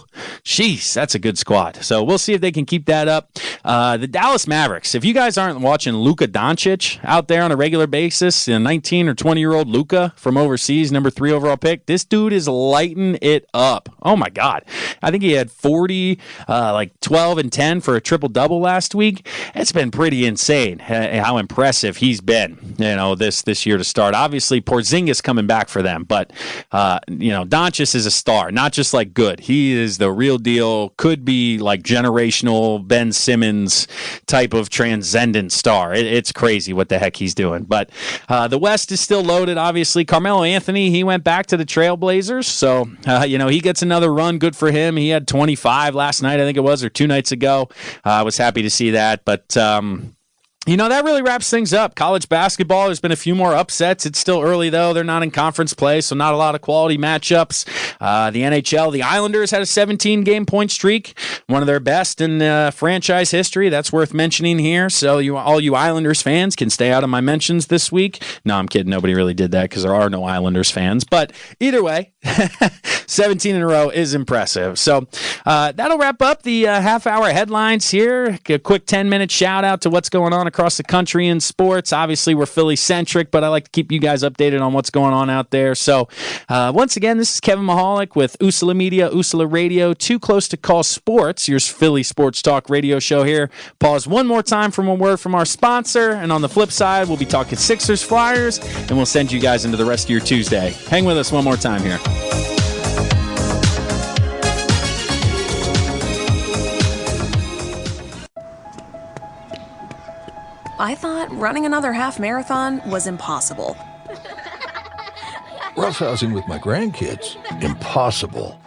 Jeez, that's a good squad. So we'll see if they can keep that up. The Dallas Mavericks. If you guys aren't watching Luka Doncic out there on a regular basis, 19 or 20-year-old Luka from overseas, number 3 overall pick, this dude is lighting it up. Oh my God. I think he had 40, 12 and 10 for a triple-double last week. It's been pretty insane how impressive he's been, this year to start. Obviously, Porzingis coming back for them, but Doncic is a star, not just like good. He is the real deal. Could be like generational Ben Simmons type of transcendent star. It's crazy what the heck he's doing. But the West is still loaded. Obviously, Carmelo Anthony, he went back to the Trailblazers, so he gets another run. Good for him. He had 25 last night, I think it was, or 2 nights ago. I was happy to see that, but That really wraps things up. College basketball, there's been a few more upsets. It's still early, though. They're not in conference play, so not a lot of quality matchups. The NHL, the Islanders had a 17-game point streak, one of their best in franchise history. That's worth mentioning here. So all you Islanders fans can stay out of my mentions this week. No, I'm kidding. Nobody really did that because there are no Islanders fans. But either way, 17 in a row is impressive. So that'll wrap up the half-hour headlines here. A quick 10-minute shout-out to what's going on across the country in sports. Obviously, we're Philly-centric, but I like to keep you guys updated on what's going on out there. So, once again, this is Kevin Mahalik with USALA Media, USALA Radio, 2Close2Call Sports, your Philly sports talk radio show here. Pause one more time for a word from our sponsor, and on the flip side, we'll be talking Sixers, Flyers, and we'll send you guys into the rest of your Tuesday. Hang with us one more time here. I thought running another half marathon was impossible. Roughhousing with my grandkids? Impossible.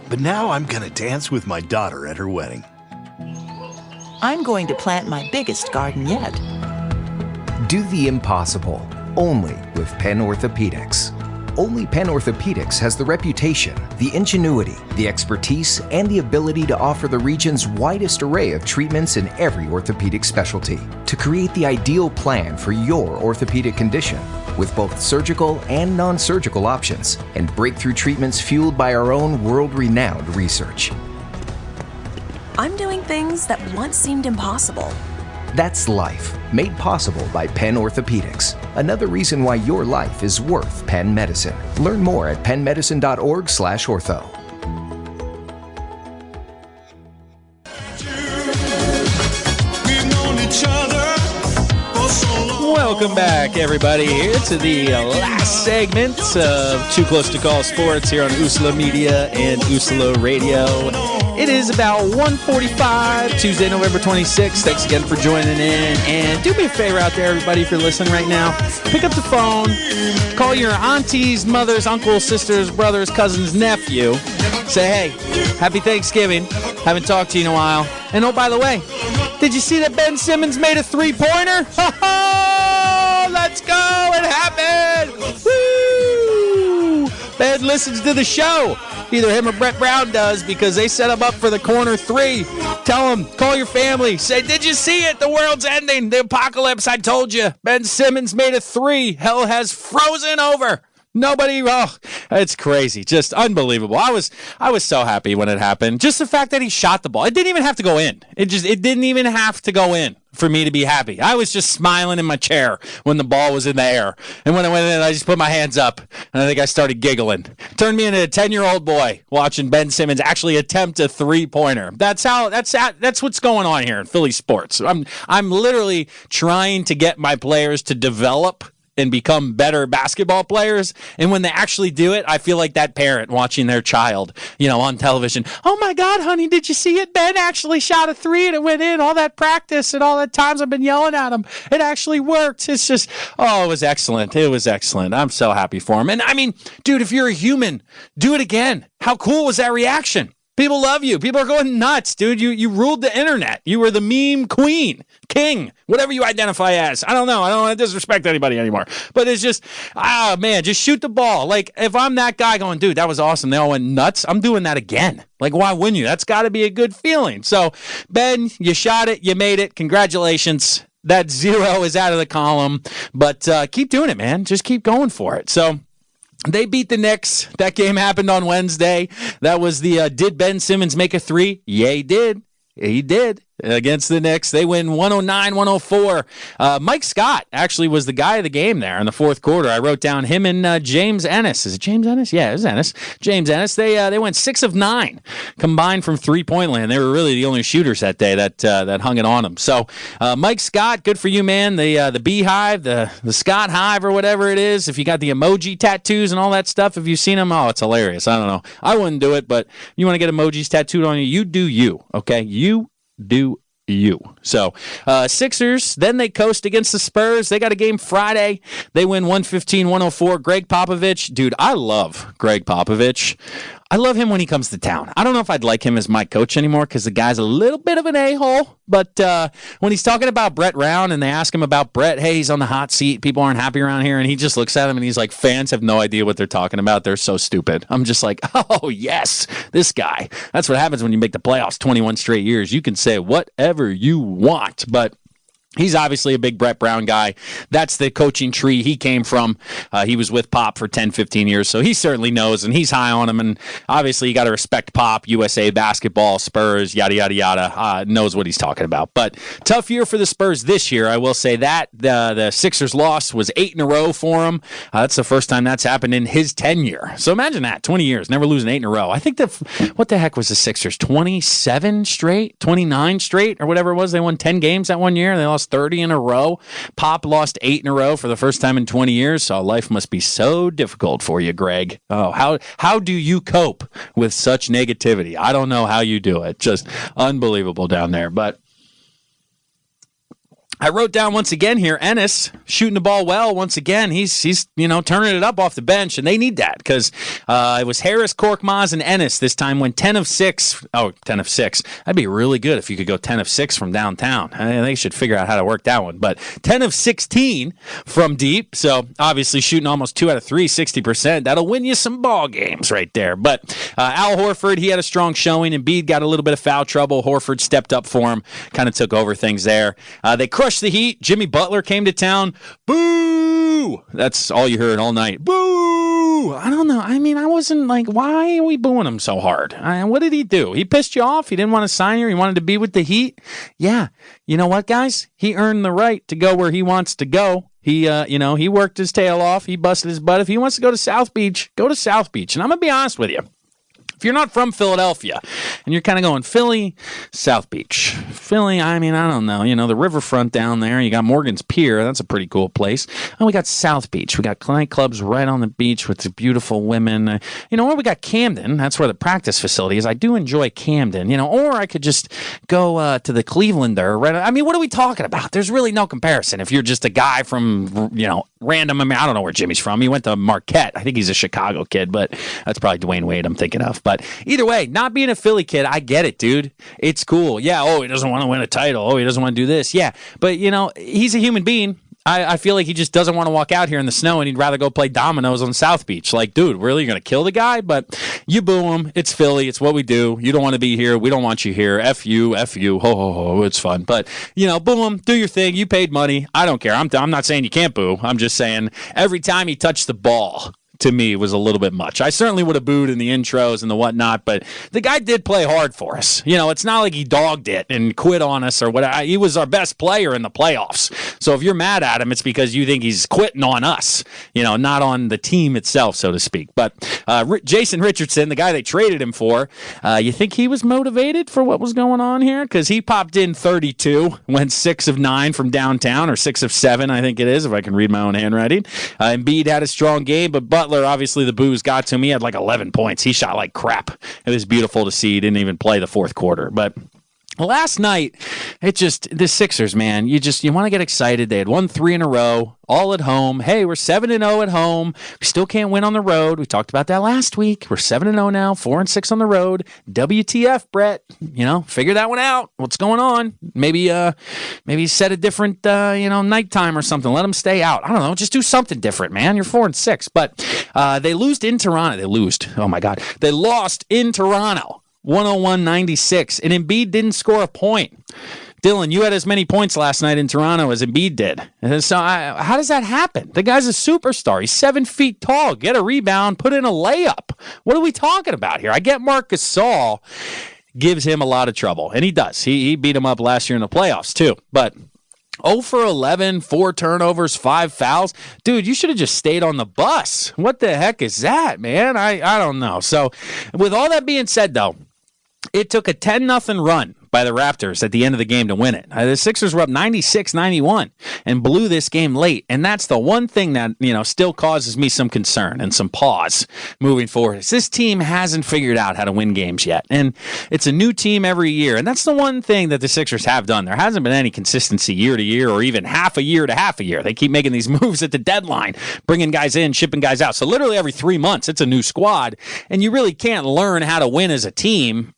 But now I'm gonna dance with my daughter at her wedding. I'm going to plant my biggest garden yet. Do the impossible, only with Penn Orthopedics. Only Penn Orthopedics has the reputation, the ingenuity, the expertise, and the ability to offer the region's widest array of treatments in every orthopedic specialty to create the ideal plan for your orthopedic condition with both surgical and non-surgical options and breakthrough treatments fueled by our own world-renowned research. I'm doing things that once seemed impossible. That's life, made possible by Penn Orthopedics. Another reason why your life is worth Penn Medicine. Learn more at pennmedicine.org/ortho. Welcome back, everybody, here to the last segment of Too Close to Call Sports here on USALA Media and USALA Radio. It is about 1:45, Tuesday, November 26th. Thanks again for joining in. And do me a favor out there, everybody, if you're listening right now. Pick up the phone, call your aunties, mothers, uncles, sisters, brothers, cousins, nephew. Say, hey, happy Thanksgiving. Haven't talked to you in a while. And oh, by the way, did you see that Ben Simmons made a three-pointer? Let's go! It happened! Woo! Ben listens to the show. Either him or Brett Brown does because they set him up for the corner three. Tell him, call your family. Say, did you see it? The world's ending. The apocalypse, I told you. Ben Simmons made a three. Hell has frozen over. Nobody, it's crazy. Just unbelievable. I was so happy when it happened. Just the fact that he shot the ball. It didn't even have to go in. It didn't even have to go in for me to be happy. I was just smiling in my chair when the ball was in the air. And when it went in, I just put my hands up, and I think I started giggling. Turned me into a 10-year-old boy watching Ben Simmons actually attempt a three-pointer. That's what's going on here in Philly sports. I'm literally trying to get my players to develop and become better basketball players. And when they actually do it, I feel like that parent watching their child, on television. Oh my God, honey, did you see it? Ben actually shot a three and it went in. All that practice and all that times I've been yelling at him. It actually worked. It's just, it was excellent. It was excellent. I'm so happy for him. And I mean, dude, if you're a human, do it again. How cool was that reaction? People love you. People are going nuts, dude. You ruled the internet. You were the meme queen, king, whatever you identify as. I don't know. I don't want to disrespect anybody anymore. But it's just, man, just shoot the ball. Like, if I'm that guy going, dude, that was awesome. They all went nuts. I'm doing that again. Like, why wouldn't you? That's got to be a good feeling. So, Ben, you shot it. You made it. Congratulations. That zero is out of the column. But keep doing it, man. Just keep going for it. So, they beat the Knicks. That game happened on Wednesday. That was the did Ben Simmons make a three? Yeah, he did. He did. Against the Knicks. They win 109-104. Mike Scott actually was the guy of the game there in the fourth quarter. I wrote down him and James Ennis. Is it James Ennis? Yeah, it was Ennis. James Ennis. They went 6 of 9 combined from three-point land. They were really the only shooters that day that hung it on them. So Mike Scott, good for you, man. The Beehive, the Scott Hive or whatever it is. If you got the emoji tattoos and all that stuff, if you've seen them, it's hilarious. I don't know. I wouldn't do it, but if you want to get emojis tattooed on you, you do you, okay? You do you. So, Sixers, then they coast against the Spurs. They got a game Friday. They win 115-104. Greg Popovich. Dude, I love Greg Popovich. I love him when he comes to town. I don't know if I'd like him as my coach anymore because the guy's a little bit of an a-hole. But when he's talking about Brett Round and they ask him about Brett, hey, he's on the hot seat. People aren't happy around here. And he just looks at him and he's like, fans have no idea what they're talking about. They're so stupid. I'm just like, oh, yes, this guy. That's what happens when you make the playoffs 21 straight years. You can say whatever you want, but he's obviously a big Brett Brown guy. That's the coaching tree he came from. He was with Pop for 10, 15 years, so he certainly knows, and he's high on him. And obviously, you got to respect Pop, USA basketball, Spurs, yada, yada, yada. Knows what he's talking about. But tough year for the Spurs this year, I will say that. The Sixers loss was 8 in a row for him. That's the first time that's happened in his tenure. So imagine that, 20 years, never losing 8 in a row. I think what the heck was the Sixers, 27 straight, 29 straight, or whatever it was? They won 10 games that one year, and they lost 30 in a row. Pop lost 8 in a row for the first time in 20 years, so life must be so difficult for you, Greg. Oh, how do you cope with such negativity? I don't know how you do it. Just unbelievable down there. But I wrote down once again here, Ennis shooting the ball well once again. He's turning it up off the bench, and they need that because it was Harris, Korkmaz, and Ennis this time went 10 of 6. Oh, 10 of 6. That'd be really good if you could go 10 of 6 from downtown. They should figure out how to work that one. But 10 of 16 from deep, so obviously shooting almost 2 out of 3, 60%. That'll win you some ball games right there. But Al Horford, he had a strong showing. Embiid got a little bit of foul trouble. Horford stepped up for him, kind of took over things there. They crushed the Heat. Jimmy Butler came to town. Boo! That's all you heard all night. Boo! I don't know. I mean, I wasn't like, why are we booing him so hard? What did he do? He pissed you off? He didn't want to sign here? He wanted to be with the Heat? Yeah. You know what, guys? He earned the right to go where he wants to go. He worked his tail off. He busted his butt. If he wants to go to South Beach, go to South Beach. And I'm going to be honest with you. If you're not from Philadelphia and you're kind of going Philly, South Beach. Philly, I mean, I don't know. The riverfront down there. You got Morgan's Pier. That's a pretty cool place. And we got South Beach. We got nightclubs right on the beach with the beautiful women. Or we got Camden. That's where the practice facility is. I do enjoy Camden, or I could just go to the Clevelander. Right? I mean, what are we talking about? There's really no comparison. If you're just a guy from, random, I mean, I don't know where Jimmy's from. He went to Marquette. I think he's a Chicago kid, but that's probably Dwayne Wade I'm thinking of. But either way, not being a Philly kid, I get it, dude. It's cool. Yeah, he doesn't want to win a title. He doesn't want to do this. Yeah, but, he's a human being. I feel like he just doesn't want to walk out here in the snow and he'd rather go play dominoes on South Beach. Like, dude, really? You're going to kill the guy? But you boo him. It's Philly. It's what we do. You don't want to be here. We don't want you here. F you. Ho, ho, ho. It's fun. But, boo him. Do your thing. You paid money. I don't care. I'm not saying you can't boo. I'm just saying every time he touched the ball, to me, was a little bit much. I certainly would have booed in the intros and the whatnot, but the guy did play hard for us. It's not like he dogged it and quit on us or whatever. He was our best player in the playoffs. So if you're mad at him, it's because you think he's quitting on us, not on the team itself, so to speak. But Jason Richardson, the guy they traded him for, you think he was motivated for what was going on here? Because he popped in 32, went 6 of 9 from downtown, or 6 of 7, I think it is, if I can read my own handwriting. Embiid had a strong game, but Butler, obviously the boos got to him. He had like 11 points. He shot like crap. It was beautiful to see. He didn't even play the fourth quarter. But last night, the Sixers, man, you want to get excited. They had won 3 in a row, all at home. Hey, we're 7-0 at home. We still can't win on the road. We talked about that last week. We're 7-0 now, 4-6 on the road. WTF, Brett? Figure that one out. What's going on? Maybe set a different, nighttime or something. Let them stay out. I don't know. Just do something different, man. You're 4-6. But they lost in Toronto. Oh, my God. They lost in Toronto, 101-96, and Embiid didn't score a point. Dylan, you had as many points last night in Toronto as Embiid did. So how does that happen? The guy's a superstar. He's 7 feet tall. Get a rebound, put in a layup. What are we talking about here? I get Marc Gasol gives him a lot of trouble, and he does. He beat him up last year in the playoffs too. But 0 for 11, 4 turnovers, 5 fouls. Dude, you should have just stayed on the bus. What the heck is that, man? I don't know. So with all that being said, though, it took a 10-0 run by the Raptors at the end of the game to win it. The Sixers were up 96-91 and blew this game late, and that's the one thing that still causes me some concern and some pause moving forward. Is this team hasn't figured out how to win games yet, and it's a new team every year, and that's the one thing that the Sixers have done. There hasn't been any consistency year to year or even half a year to half a year. They keep making these moves at the deadline, bringing guys in, shipping guys out. So literally every 3 months, it's a new squad, and you really can't learn how to win as a team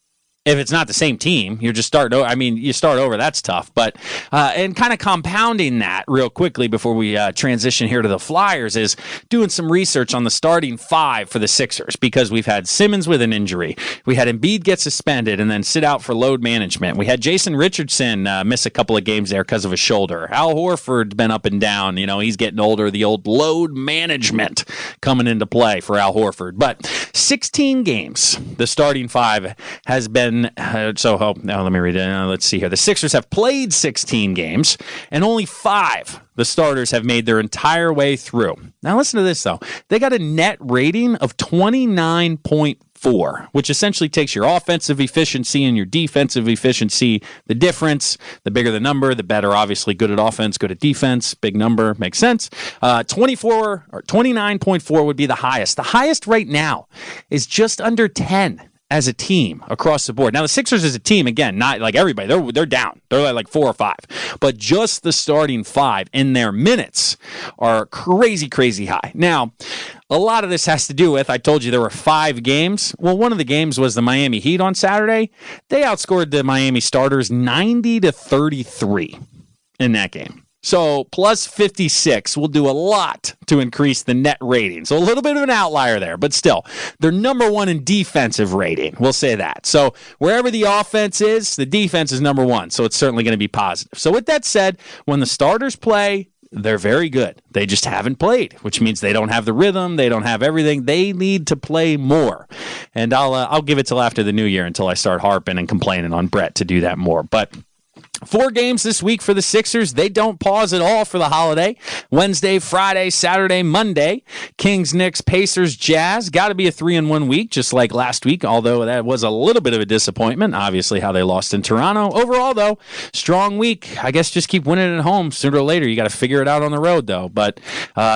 if it's not the same team. You're just starting over. I mean, you start over, that's tough. But, and kind of compounding that real quickly before we transition here to the Flyers is doing some research on the starting five for the Sixers, because we've had Simmons with an injury. We had Embiid get suspended and then sit out for load management. We had Jason Richardson miss a couple of games there because of a shoulder. Al Horford's been up and down. He's getting older. The old load management coming into play for Al Horford. But 16 games, the starting five has been now let me read it. Let's see here. The Sixers have played 16 games, and only 5 the starters have made their entire way through. Now listen to this, though. They got a net rating of 29.4, which essentially takes your offensive efficiency and your defensive efficiency. The difference, the bigger the number, the better. Obviously, good at offense, good at defense. Big number, makes sense. 24 or 29.4 would be the highest. The highest right now is just under 10. As a team across the board. Now, the Sixers as a team, again, not like everybody. They're down. They're like 4 or 5. But just the starting 5 in their minutes are crazy, crazy high. Now, a lot of this has to do with, I told you there were 5 games. Well, one of the games was the Miami Heat on Saturday. They outscored the Miami starters 90-33 in that game. So plus 56 will do a lot to increase the net rating. So a little bit of an outlier there, but still, they're number 1 in defensive rating. We'll say that. So wherever the offense is, the defense is number 1. So it's certainly going to be positive. So with that said, when the starters play, they're very good. They just haven't played, which means they don't have the rhythm. They don't have everything. They need to play more. And I'll give it till after the new year until I start harping and complaining on Brett to do that more. But 4 games this week for the Sixers. They don't pause at all for the holiday. Wednesday, Friday, Saturday, Monday. Kings, Knicks, Pacers, Jazz. Got to be a 3-1 week, just like last week, although that was a little bit of a disappointment, obviously, how they lost in Toronto. Overall, though, strong week. I guess just keep winning at home. Sooner or later, you got to figure it out on the road, though. But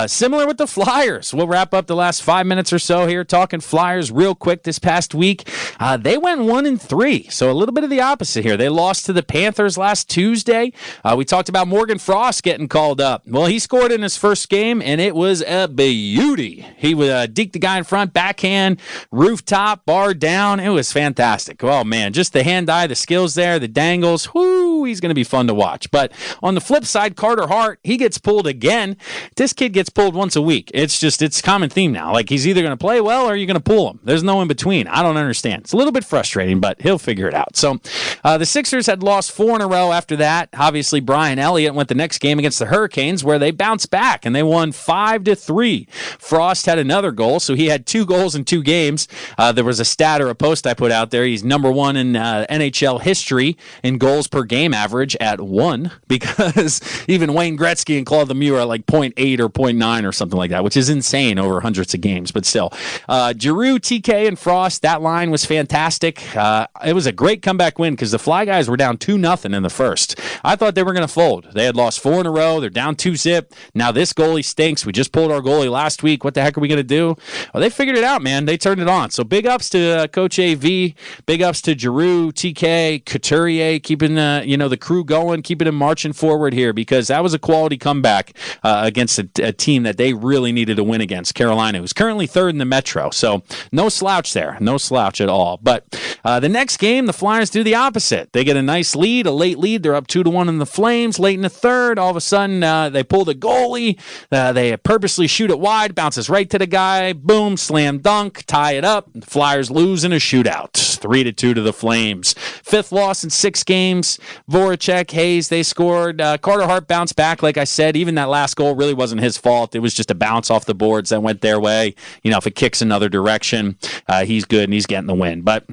similar with the Flyers. We'll wrap up the last 5 minutes or so here talking Flyers real quick this past week. They went 1-3, so a little bit of the opposite here. They lost to the Panthers last Tuesday. We talked about Morgan Frost getting called up. Well, he scored in his first game, and it was a beauty. He would deke the guy in front, backhand, rooftop, bar down. It was fantastic. Oh, man, just the hand-eye, the skills there, the dangles. Whoo, he's going to be fun to watch. But on the flip side, Carter Hart, he gets pulled again. This kid gets pulled once a week. It's common theme now. Like, he's either going to play well or you're going to pull him. There's no in between. I don't understand. It's a little bit frustrating, but he'll figure it out. So the Sixers had lost 4 in a row after that. Obviously, Brian Elliott went the next game against the Hurricanes, where they bounced back and they won 5-3. Frost had another goal, so he had 2 goals in 2 games. There was a stat or a post I put out there. He's number 1 in NHL history in goals per game average at 1, because even Wayne Gretzky and Claude Lemieux are like 0.8 or 0.9 or something like that, which is insane over hundreds of games. But still, Giroux, TK, and Frost, that line was fantastic. It was a great comeback win because the Fly Guys were down 2-0 in the first. I thought they were going to fold. They had lost 4 in a row. They're down 2-0. Now this goalie stinks. We just pulled our goalie last week. What the heck are we going to do? Well, they figured it out, man. They turned it on. So big ups to Coach AV. Big ups to Giroux, TK, Couturier, keeping the crew going, keeping them marching forward here, because that was a quality comeback against a team that they really needed to win against, Carolina, who's currently 3rd in the Metro. So no slouch there. No slouch at all. But the next game, the Flyers do the opposite. They get a nice lead, a late lead. They're up 2-1 in the Flames. Late in the third, all of a sudden, they pull the goalie. They purposely shoot it wide, bounces right to the guy. Boom, slam dunk, tie it up. The Flyers lose in a shootout. 3-2 to the Flames. 5th loss in 6 games. Voracek, Hayes, they scored. Carter Hart bounced back, like I said. Even that last goal really wasn't his fault. It was just a bounce off the boards that went their way. If it kicks another direction, he's good and he's getting the win. But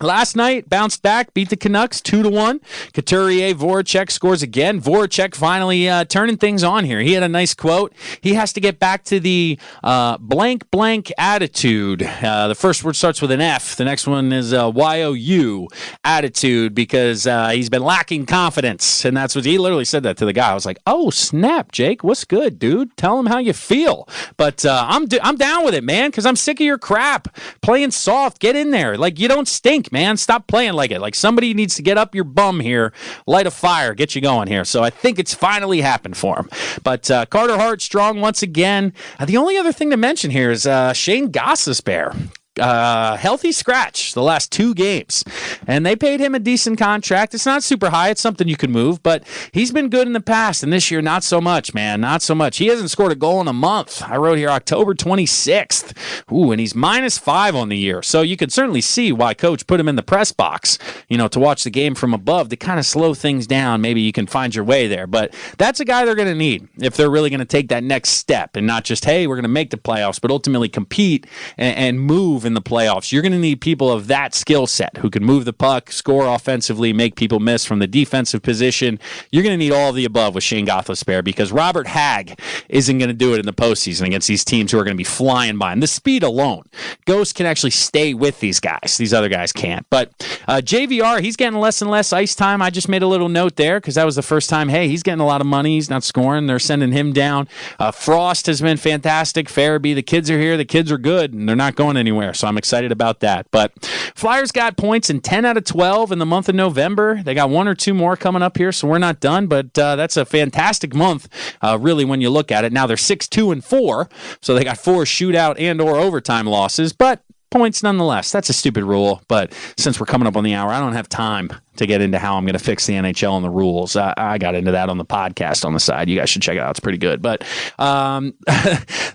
Last night, bounced back, beat the Canucks 2-1. Couturier, Voracek scores again. Voracek finally turning things on here. He had a nice quote. He has to get back to the blank attitude. The first word starts with an F. The next one is Y-O-U, attitude, because he's been lacking confidence. And that's what he literally said that to the guy. I was like, oh, snap, Jake. What's good, dude? Tell him how you feel. But I'm down with it, man, because I'm sick of your crap. Playing soft. Get in there. Like, you don't stink, man. Stop playing like it. Like, somebody needs to get up your bum here, light a fire, get you going here. So I think it's finally happened for him. But Carter Hart strong once again. The only other thing to mention here is Shane Gostisbehere. Healthy scratch the last 2 games, and they paid him a decent contract. It's not super high. It's something you can move, but he's been good in the past, and this year, not so much, man. Not so much. He hasn't scored a goal in a month. I wrote here October 26th. Ooh, and he's -5 on the year. So you can certainly see why Coach put him in the press box, to watch the game from above, to kind of slow things down. Maybe you can find your way there, but that's a guy they're going to need if they're really going to take that next step and not just, hey, we're going to make the playoffs, but ultimately compete and move in the playoffs. You're going to need people of that skill set who can move the puck, score offensively, make people miss from the defensive position. You're going to need all of the above with Shane Gostisbehere, because Robert Hagg isn't going to do it in the postseason against these teams who are going to be flying by. And the speed alone, Ghost can actually stay with these guys. These other guys can't. But JVR, he's getting less and less ice time. I just made a little note there because that was the first time, hey, he's getting a lot of money. He's not scoring. They're sending him down. Frost has been fantastic. Farabee, the kids are here. The kids are good, and they're not going anywhere. So I'm excited about that. But Flyers got points in 10 out of 12 in the month of November. They got 1 or 2 more coming up here, so we're not done. But that's a fantastic month, really, when you look at it. Now they're 6-2-4, so they got 4 shootout and or overtime losses. But points nonetheless. That's a stupid rule, but since we're coming up on the hour, I don't have time to get into how I'm going to fix the NHL and the rules. I got into that on the podcast on the side. You guys should check it out. It's pretty good. But the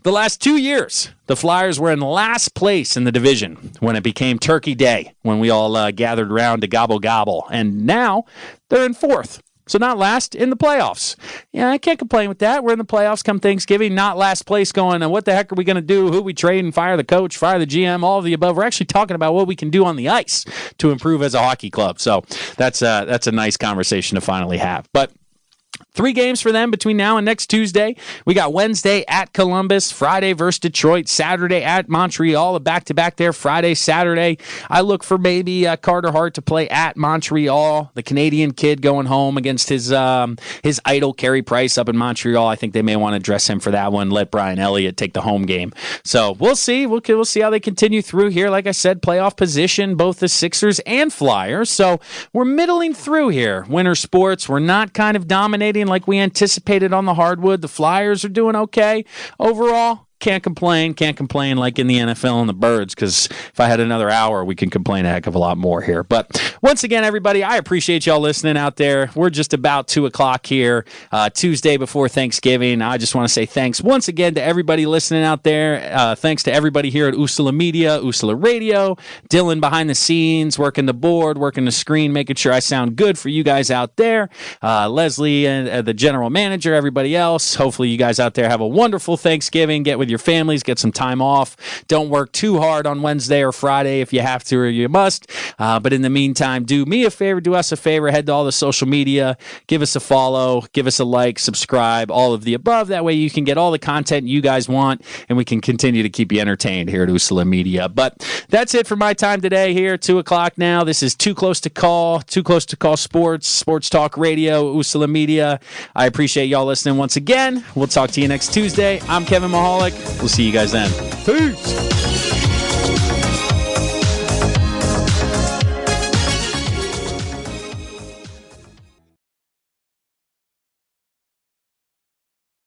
last 2 years, the Flyers were in last place in the division when it became Turkey Day, when we all gathered around to gobble. And now they're in 4th. So not last in the playoffs. Yeah, I can't complain with that. We're in the playoffs come Thanksgiving, not last place going, what the heck are we going to do? Who we trade and fire the coach, fire the GM, all of the above. We're actually talking about what we can do on the ice to improve as a hockey club. So that's a nice conversation to finally have. But 3 games for them between now and next Tuesday. We got Wednesday at Columbus, Friday versus Detroit, Saturday at Montreal, a back-to-back there, Friday, Saturday. I look for maybe Carter Hart to play at Montreal, the Canadian kid going home against his idol, Carey Price, up in Montreal. I think they may want to dress him for that one, let Brian Elliott take the home game. So we'll see. We'll see how they continue through here. Like I said, playoff position, both the Sixers and Flyers. So we're middling through here. Winter sports, we're not kind of dominating like we anticipated on the hardwood. The Flyers are doing okay overall. Can't complain like in the NFL and the Birds, because if I had another hour, we can complain a heck of a lot more here. But once again, everybody, I appreciate y'all listening out there. We're just about 2 o'clock here, Tuesday before Thanksgiving. I just want to say thanks once again to everybody listening out there. Thanks to everybody here at USALA Media, USALA Radio, Dylan behind the scenes, working the board, working the screen, making sure I sound good for you guys out there. Leslie and the general manager, everybody else. Hopefully you guys out there have a wonderful Thanksgiving. Get with your families, get some time off. Don't work too hard on Wednesday or Friday if you have to or you must. But in the meantime, do me a favor, do us a favor, head to all the social media, give us a follow, give us a like, subscribe, all of the above. That way you can get all the content you guys want, and we can continue to keep you entertained here at USALA Media. But that's it for my time today here, 2 o'clock now. This is Too Close to Call, Too Close to Call Sports Talk Radio, USALA Media. I appreciate y'all listening once again. We'll talk to you next Tuesday. I'm Kevin Mahalik. We'll see you guys then. Peace.